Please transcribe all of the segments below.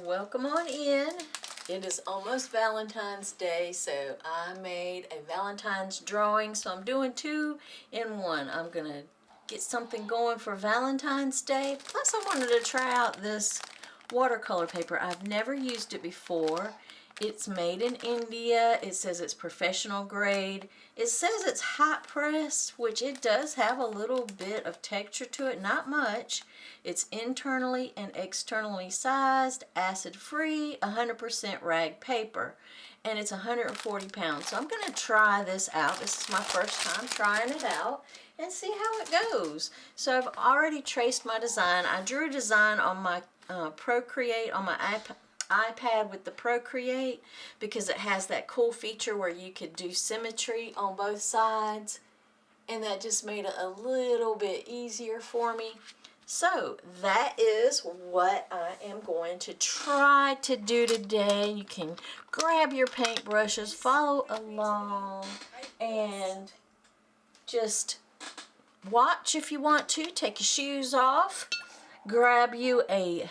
welcome on in. It is almost Valentine's Day, so I made a Valentine's drawing. So I'm doing 2 in 1. I'm going to get something going for Valentine's Day. Plus I wanted to try out this watercolor paper. I've never used it before. It's made in India. It says it's professional grade. It says it's hot pressed, which it does have a little bit of texture to it, not much. It's internally and externally sized, acid free, 100% rag paper, and it's 140 pounds. So I'm going to try this out. This is my first time trying it out and see how it goes. So I've already traced my design. I drew a design on my Procreate, on my iPad with the Procreate, because it has that cool feature where you could do symmetry on both sides, and that just made it a little bit easier for me. So that is what I am going to try to do today. You can grab your paintbrushes, follow along, and just watch if you want to. Take your shoes off, grab you a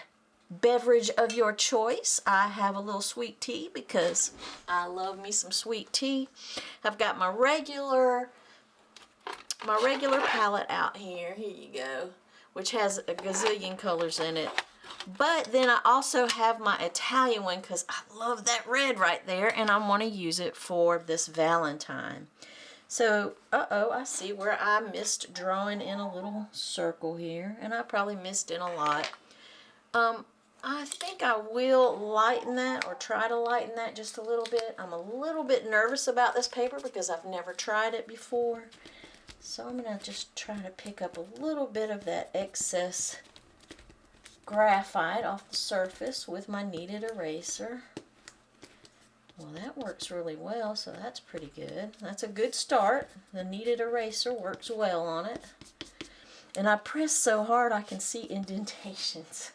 beverage of your choice. I have a little sweet tea because I love me some sweet tea. I've got my regular palette out here. Here you go, which has a gazillion colors in it. But then I also have my Italian one because I love that red right there, and I want to use it for this Valentine. So, I see where I missed drawing in a little circle here, and I probably missed in a lot. I think I will lighten that, or try to lighten that just a little bit. I'm a little bit nervous about this paper because I've never tried it before. So I'm going to just try to pick up a little bit of that excess graphite off the surface with my kneaded eraser. Well, that works really well, so that's pretty good. That's a good start. The kneaded eraser works well on it. And I press so hard I can see indentations.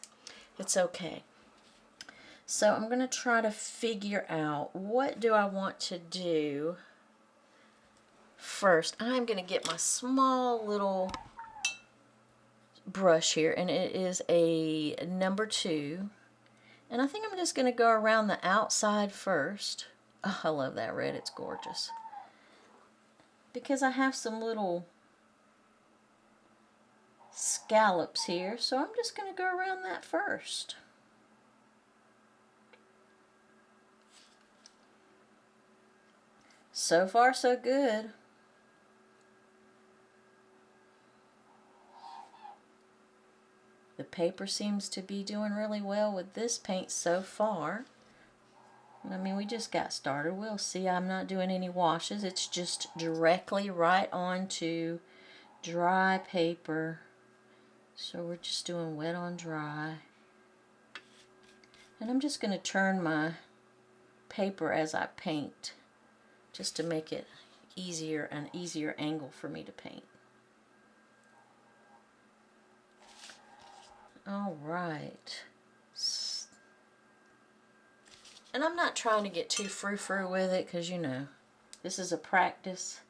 It's okay. So I'm going to try to figure out, what do I want to do first. I'm going to get my small little brush here, and it is a number 2. And I think I'm just going to go around the outside first. Oh, I love that red. It's gorgeous. Because I have some little scallops here, so I'm just going to go around that first. So far, so good. The paper seems to be doing really well with this paint so far. I mean, we just got started. We'll see. I'm not doing any washes. It's just directly right onto dry paper. So we're just doing wet on dry. And I'm just going to turn my paper as I paint, just to make it easier, an easier angle for me to paint. All right. And I'm not trying to get too frou-frou with it, because, you know, this is a practice.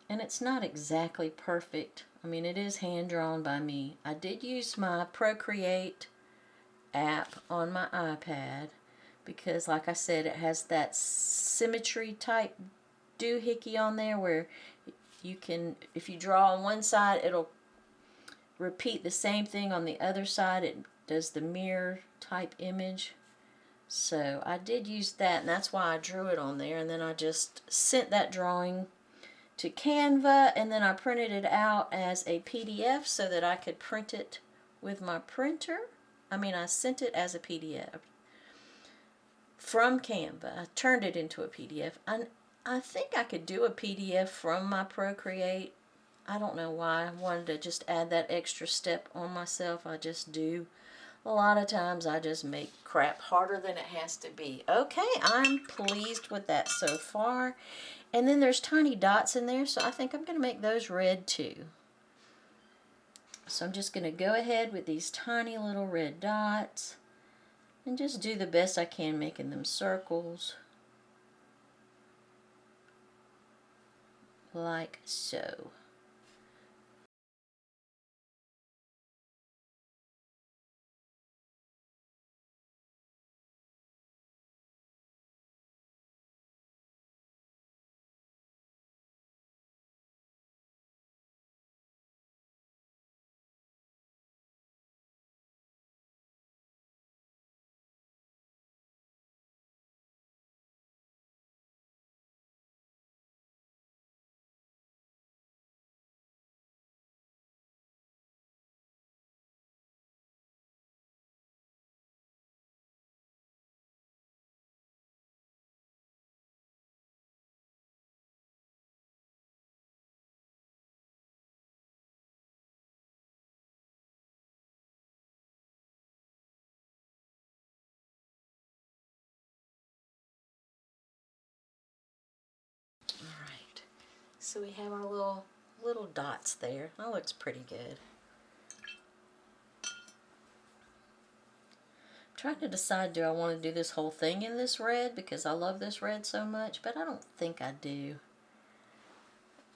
And it's not exactly perfect. I mean, it is hand-drawn by me. I did use my Procreate app on my iPad because, like I said, it has that symmetry type doohickey on there where you can, if you draw on one side, it'll repeat the same thing on the other side. It does the mirror type image. So I did use that, and that's why I drew it on there. And then I just sent that drawing to Canva, and then I printed it out as a PDF so that I could print it with my printer. I mean, I sent it as a PDF from Canva. I turned it into a PDF. I think I could do a PDF from my Procreate. I don't know why I wanted to just add that extra step on myself. I just do. A lot of times I just make crap harder than it has to be. Okay, I'm pleased with that so far. And then there's tiny dots in there, so I think I'm going to make those red too. So I'm just going to go ahead with these tiny little red dots and just do the best I can making them circles, like so. So we have our little dots there. That looks pretty good. I'm trying to decide, do I want to do this whole thing in this red because I love this red so much, but I don't think I do.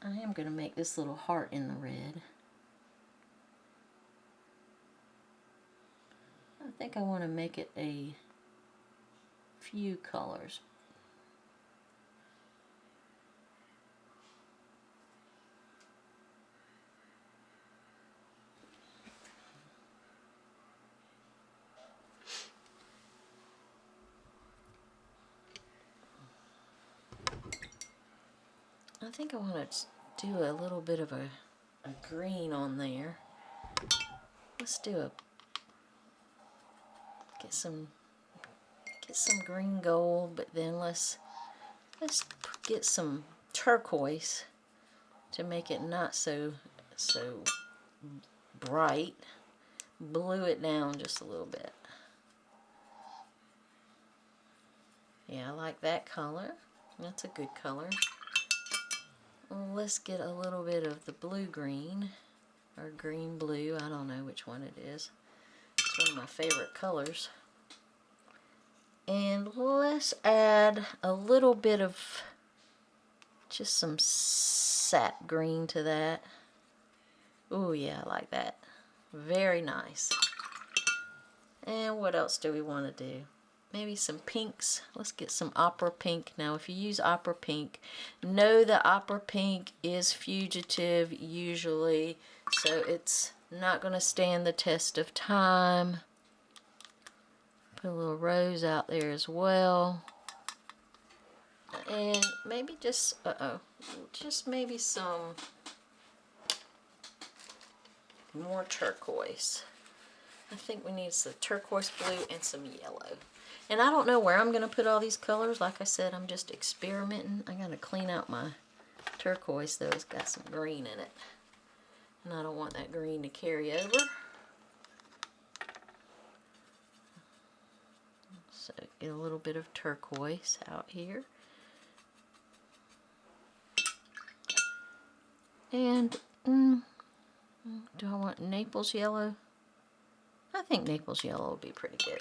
I am going to make this little heart in the red. I think I want to make it a few colors. I think I want to do a little bit of a green on there. Let's do get some green gold, but then let's get some turquoise to make it not so bright. Blue it down just a little bit. Yeah, I like that color. That's a good color. Let's get a little bit of the blue-green, or green-blue, I don't know which one it is. It's one of my favorite colors. And let's add a little bit of just some sap green to that. Oh yeah, I like that. Very nice. And what else do we want to do? Maybe some pinks. Let's get some opera pink. Now if you use opera pink, know that opera pink is fugitive usually, so it's not going to stand the test of time. Put a little rose out there as well. And maybe just, just maybe some more turquoise. I think we need some turquoise blue and some yellow. And I don't know where I'm going to put all these colors. Like I said, I'm just experimenting. I got to clean out my turquoise, though. It's got some green in it. And I don't want that green to carry over. So get a little bit of turquoise out here. And do I want Naples yellow? I think Naples yellow will be pretty good.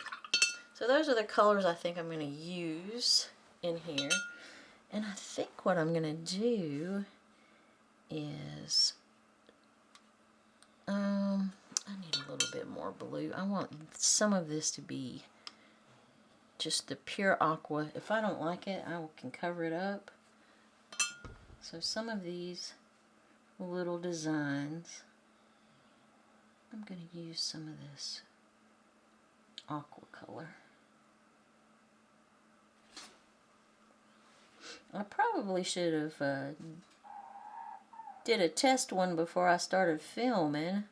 So those are the colors I think I'm going to use in here. And I think what I'm going to do is, I need a little bit more blue. I want some of this to be just the pure aqua. If I don't like it, I can cover it up. So some of these little designs, I'm going to use some of this aqua color. I probably should have did a test one before I started filming.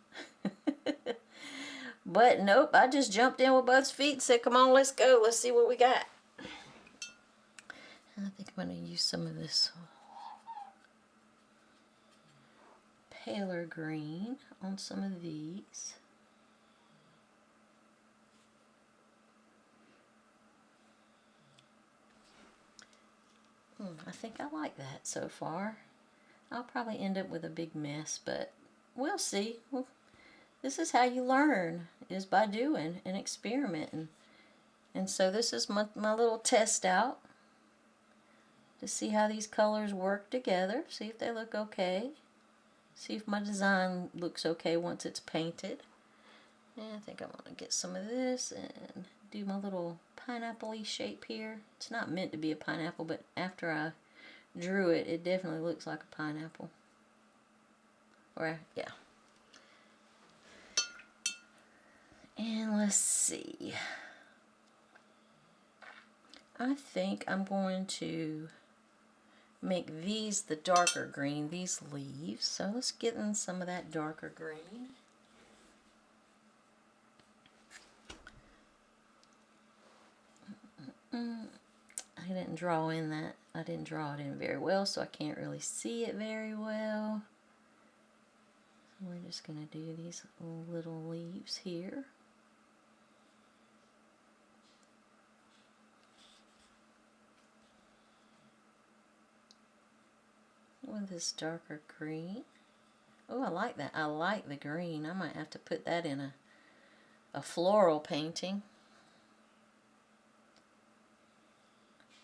But nope, I just jumped in with both feet and said, come on, let's go. Let's see what we got. And I think I'm going to use some of this paler green on some of these. I think I like that so far. I'll probably end up with a big mess, but we'll see. This is how you learn, is by doing and experimenting. And so this is my little test out to see how these colors work together, see if they look okay, see if my design looks okay once it's painted. And I think I'm going to get some of this and do my little pineapple-y shape here. It's not meant to be a pineapple, but after I drew it, it definitely looks like a pineapple. Or, yeah. And let's see. I think I'm going to make these the darker green, these leaves. So let's get in some of that darker green. I didn't draw in that. I didn't draw it in very well, so I can't really see it very well. So we're just going to do these little leaves here. With this darker green. Oh, I like that. I like the green. I might have to put that in a floral painting.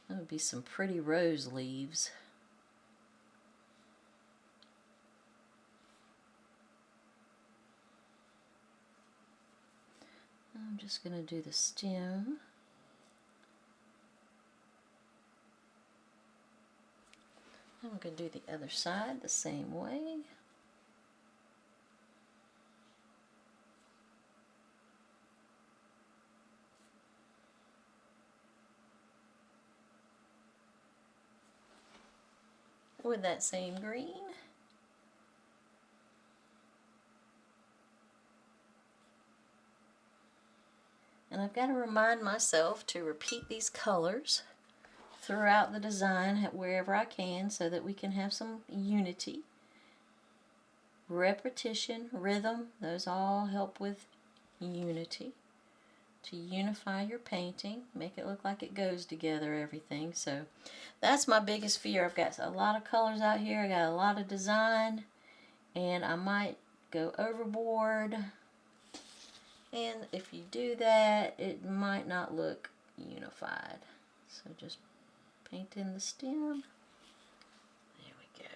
That would be some pretty rose leaves. I'm just going to do the stem. I'm going to do the other side the same way. With that same green. And I've got to remind myself to repeat these colors throughout the design wherever I can so that we can have some unity. Repetition, rhythm, those all help with unity. To unify your painting, make it look like it goes together, everything. So that's my biggest fear. I've got a lot of colors out here, I got a lot of design, and I might go overboard. And if you do that, it might not look unified. So just paint in the stem. There we go.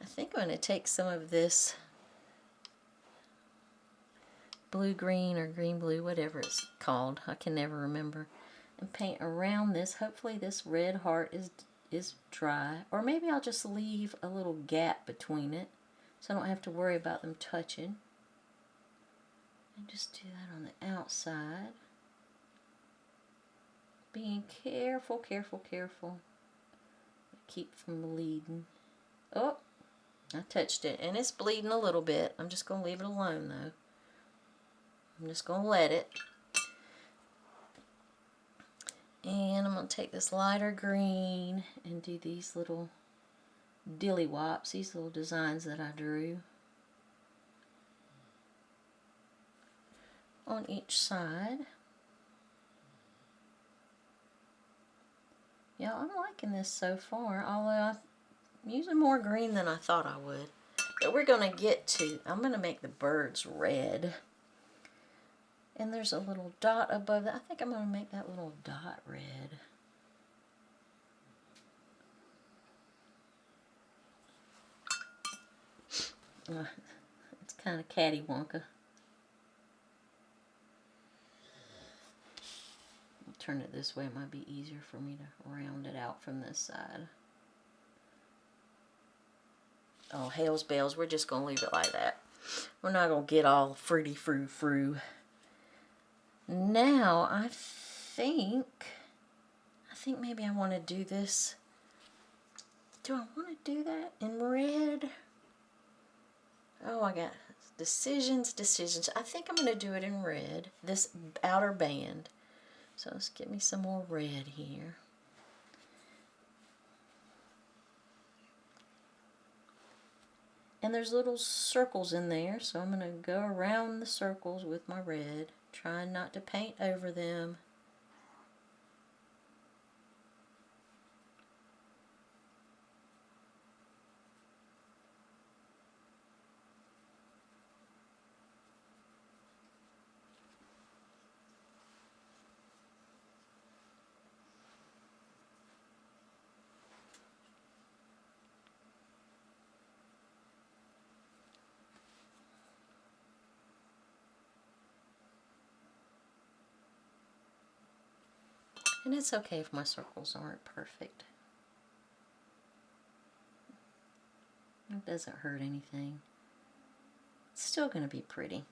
I think I'm going to take some of this blue-green or green-blue, whatever it's called, I can never remember, and paint around this. Hopefully this red heart is dry, or maybe I'll just leave a little gap between it so I don't have to worry about them touching. And just do that on the outside. Being careful, careful, careful. Keep from bleeding. Oh, I touched it, and it's bleeding a little bit. I'm just going to leave it alone, though. I'm just going to let it. And I'm going to take this lighter green and do these little dilly-wops, these little designs that I drew on each side. Yeah, I'm liking this so far, although I'm using more green than I thought I would. But we're going to get to, I'm going to make the birds red. And there's a little dot above that. I think I'm going to make that little dot red. It's kind of catty-wonka. I'll turn it this way. It might be easier for me to round it out from this side. Oh, hails bells. We're just going to leave it like that. We're not going to get all fruity frou-frou. Now, I think maybe I want to do this. Do I want to do that in red? Oh, I got decisions. I think I'm going to do it in red, this outer band. So let's get me some more red here. And there's little circles in there, so I'm going to go around the circles with my red, trying not to paint over them. And it's okay if my circles aren't perfect. It doesn't hurt anything. It's still going to be pretty.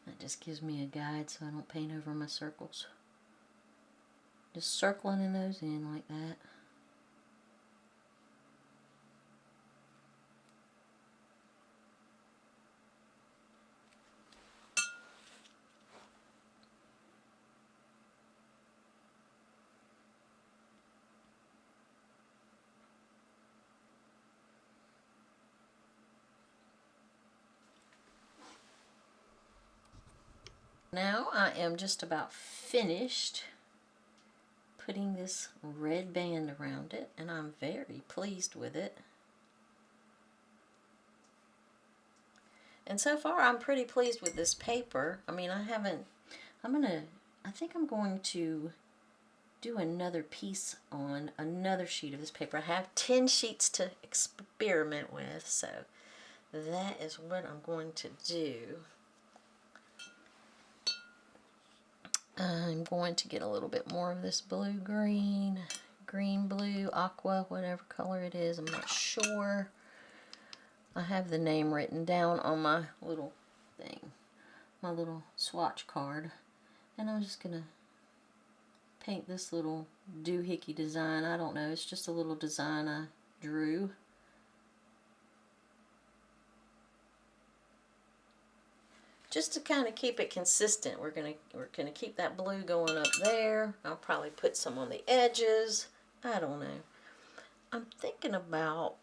That just gives me a guide so I don't paint over my circles. Just circling those in like that. Now I am just about finished putting this red band around it, and I'm very pleased with it. And so far I'm pretty pleased with this paper. I mean, I think I'm going to do another piece on another sheet of this paper. I have 10 sheets to experiment with, so that is what I'm going to do. I'm going to get a little bit more of this blue-green, green-blue, aqua, whatever color it is, I'm not sure. I have the name written down on my little thing, my little swatch card, and I'm just going to paint this little doohickey design. I don't know, it's just a little design I drew. Just to kind of keep it consistent, we're gonna keep that blue going up there. I'll probably put some on the edges. I don't know. I'm thinking now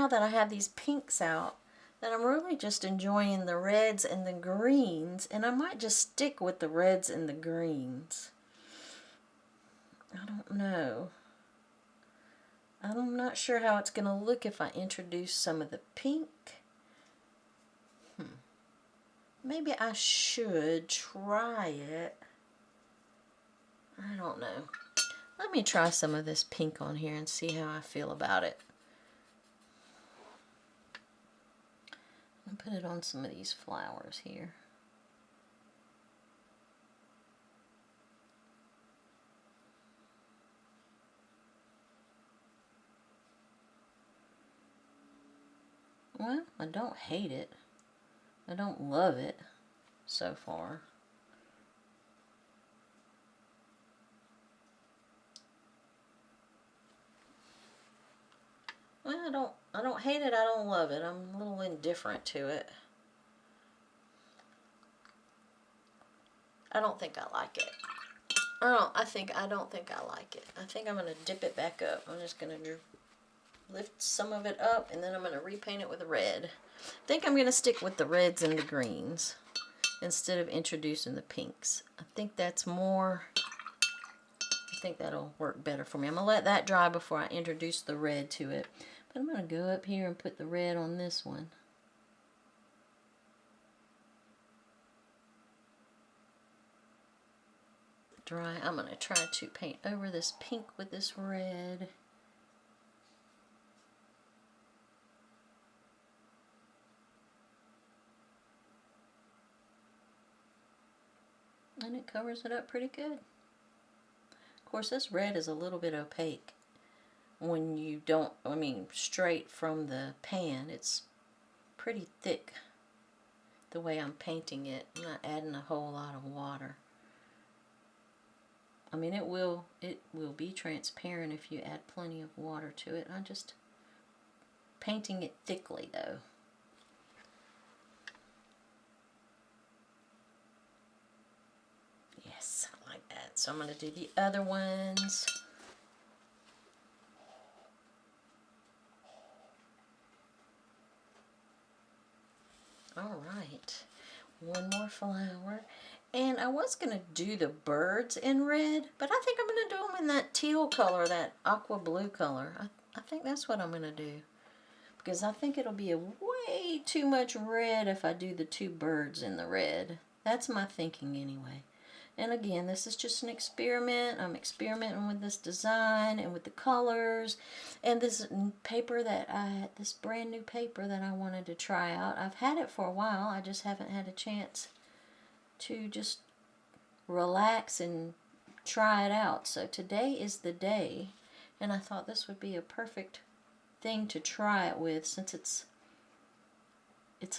that I have these pinks out, that I'm really just enjoying the reds and the greens, and I might just stick with the reds and the greens. I don't know. I'm not sure how it's gonna look if I introduce some of the pink. Maybe I should try it. I don't know. Let me try some of this pink on here and see how I feel about it. I'll put it on some of these flowers here. Well, I don't hate it. I don't love it so far. Well, I don't hate it, I don't love it. I'm a little indifferent to it. I don't think I like it. I don't think I like it. I think I'm gonna dip it back up. I'm just gonna lift some of it up, and then I'm gonna repaint it with red. I think I'm gonna stick with the reds and the greens instead of introducing the pinks. I think that's more, I think that'll work better for me. I'm gonna let that dry before I introduce the red to it. But I'm gonna go up here and put the red on this one. Dry. I'm gonna try to paint over this pink with this red. And it covers it up pretty good. Of course, this red is a little bit opaque. When you don't, straight from the pan, it's pretty thick the way I'm painting it. I'm not adding a whole lot of water. I mean, it will be transparent if you add plenty of water to it. I'm just painting it thickly though. Yes, I like that. So I'm going to do the other ones. All right, one more flower. And I was going to do the birds in red, but I think I'm going to do them in that teal color, that aqua blue color. I think that's what I'm going to do. Because I think it'll be a way too much red if I do the two birds in the red. That's my thinking anyway. And again, this is just an experiment. I'm experimenting with this design and with the colors. And this paper this brand new paper that I wanted to try out. I've had it for a while. I just haven't had a chance to just relax and try it out. So today is the day. And I thought this would be a perfect thing to try it with, since it's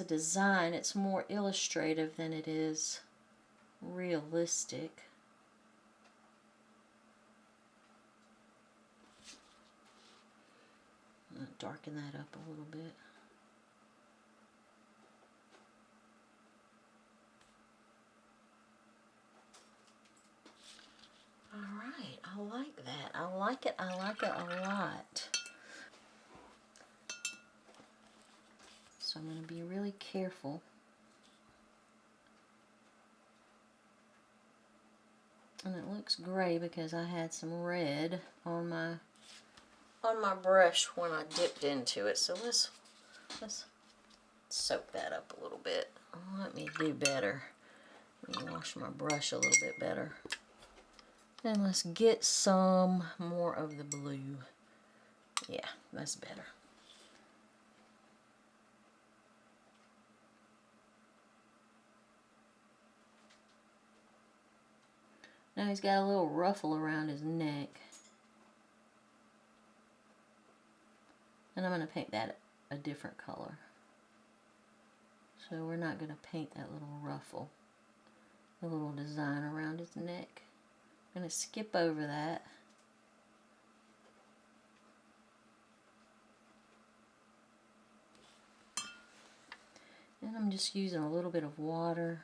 a design. It's more illustrative than it is realistic. I'm going to darken that up a little bit. Alright, I like that. I like it a lot. So I'm going to be really careful And it looks gray because I had some red on my brush when I dipped into it. So let's soak that up a little bit. Let me do better. Let me wash my brush a little bit better. And let's get some more of the blue. Yeah, that's better. Now he's got a little ruffle around his neck. And I'm going to paint that a different color. So we're not going to paint that little ruffle, the little design around his neck. I'm going to skip over that. And I'm just using a little bit of water.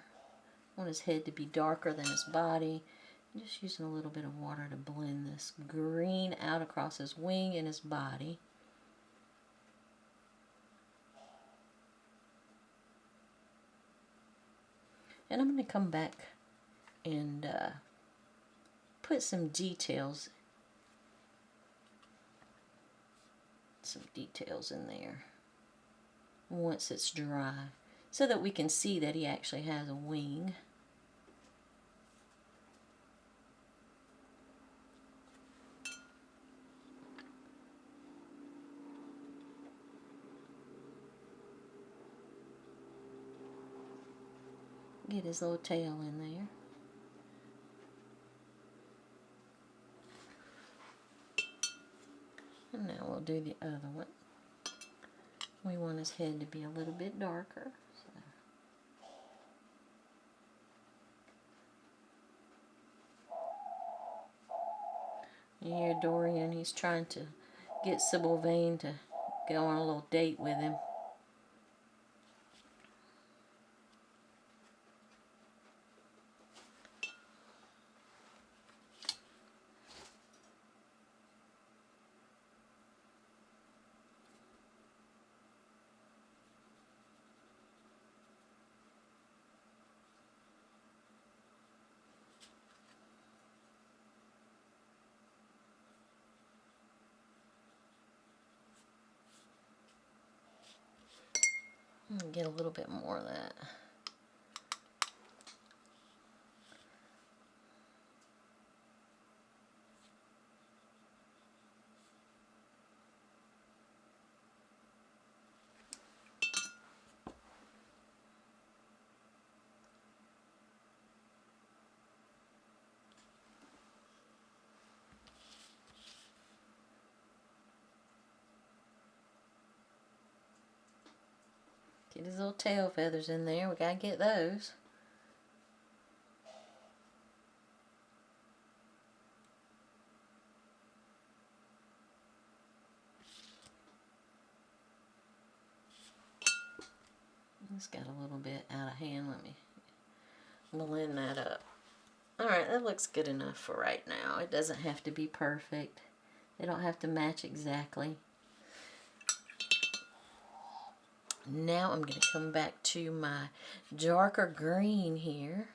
I want his head to be darker than his body. I'm just using a little bit of water to blend this green out across his wing and his body. And I'm going to come back and put some details in there once it's dry, so that we can see that he actually has a wing. Get his little tail in there. And now we'll do the other one. We want his head to be a little bit darker. You hear Dorian, he's trying to get Sybil Vane to go on a little date with him. Get a little bit more of that. Get his little tail feathers in there. We gotta get those. It's got a little bit out of hand. Let me blend that up. Alright, that looks good enough for right now. It doesn't have to be perfect. They don't have to match exactly. Now I'm going to come back to my darker green here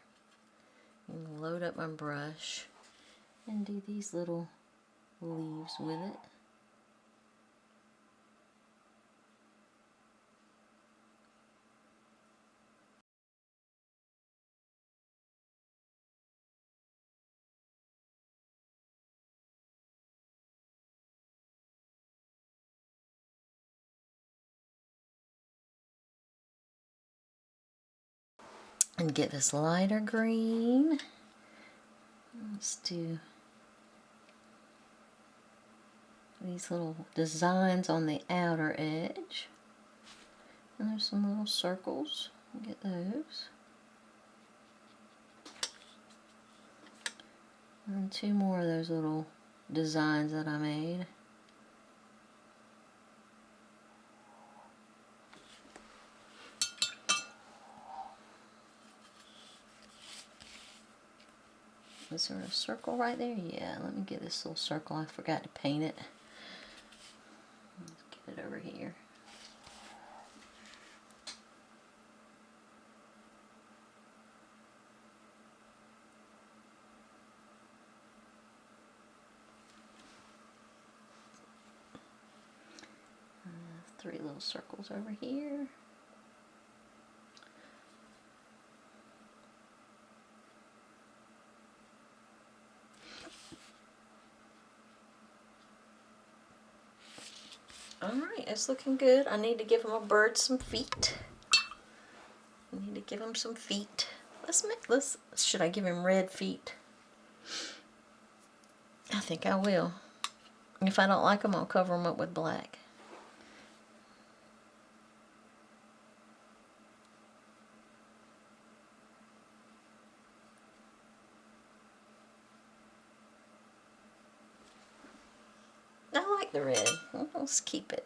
and load up my brush and do these little leaves with it. And get this lighter green. Let's do these little designs on the outer edge. And there's some little circles. Get those. And two more of those little designs that I made. Is there a circle right there? Yeah, let me get this little circle. I forgot to paint it. Let's get it over here. 3 little circles over here. Alright, it's looking good. I need to give him a bird some feet. I need to give him some feet. Should I give him red feet? I think I will. If I don't like them, I'll cover them up with black. I like the red. Let's keep it.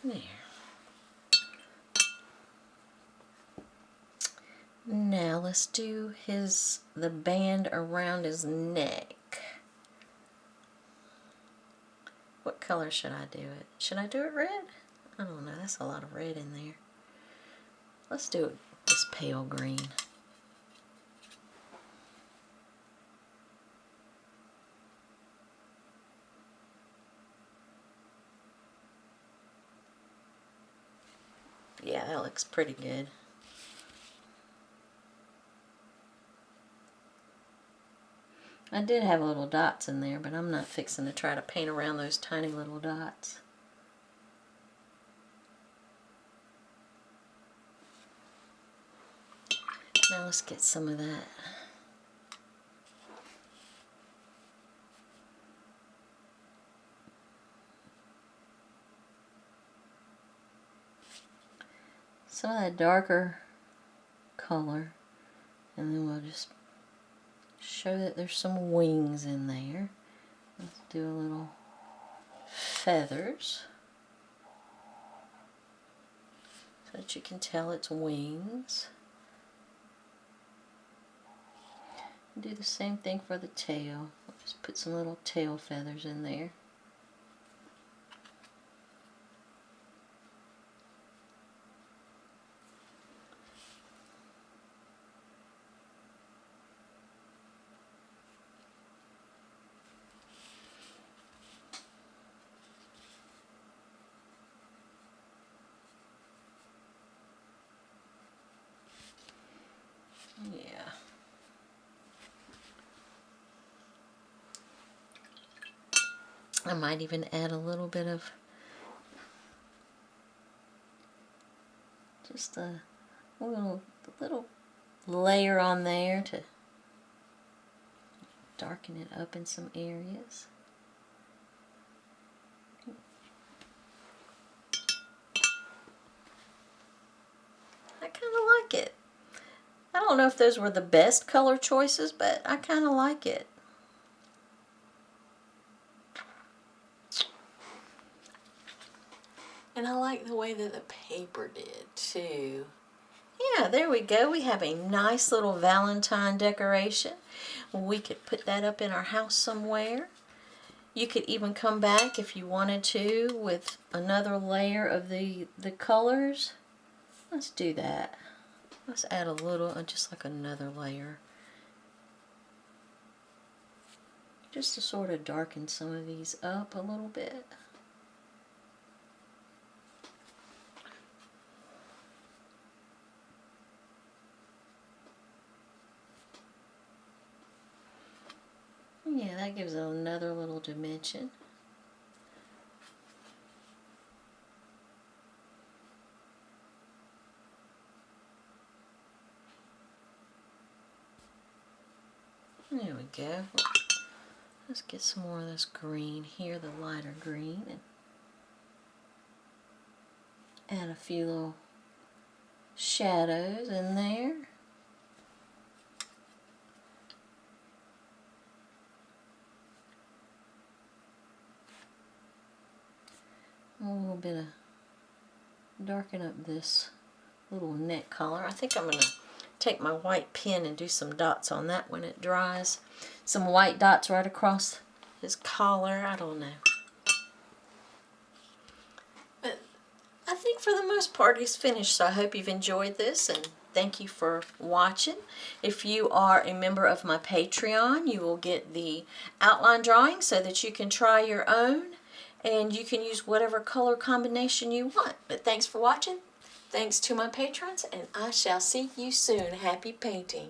There. Now let's do the band around his neck. What color should I do it? Should I do it red? I don't know, that's a lot of red in there. Let's do it this pale green. Yeah, that looks pretty good. I did have little dots in there, but I'm not fixing to try to paint around those tiny little dots. Now let's get some of that. Some of that darker color, and then we'll just show that there's some wings in there. Let's do a little feathers so that you can tell it's wings. Do the same thing for the tail. I'll just put some little tail feathers in there. Yeah. I might even add a little bit of just a little layer on there to darken it up in some areas. I kind of like it. I don't know if those were the best color choices, but I kind of like it. And I like the way that the paper did too. Yeah, there we go. We have a nice little Valentine decoration. We could put that up in our house somewhere. You could even come back if you wanted to with another layer of the colors. Let's do that. Let's add a little, just like another layer. Just to sort of darken some of these up a little bit. Yeah, that gives it another little dimension. There we go. Let's get some more of this green here, the lighter green, and add a few little shadows in there. A little bit of darken up this little neck collar. I think I'm going to take my white pen and do some dots on that when it dries. Some white dots right across his collar. I don't know. But I think for the most part he's finished, so I hope you've enjoyed this, and thank you for watching. If you are a member of my Patreon, you will get the outline drawing so that you can try your own, and you can use whatever color combination you want. But thanks for watching. Thanks to my patrons, and I shall see you soon. Happy painting.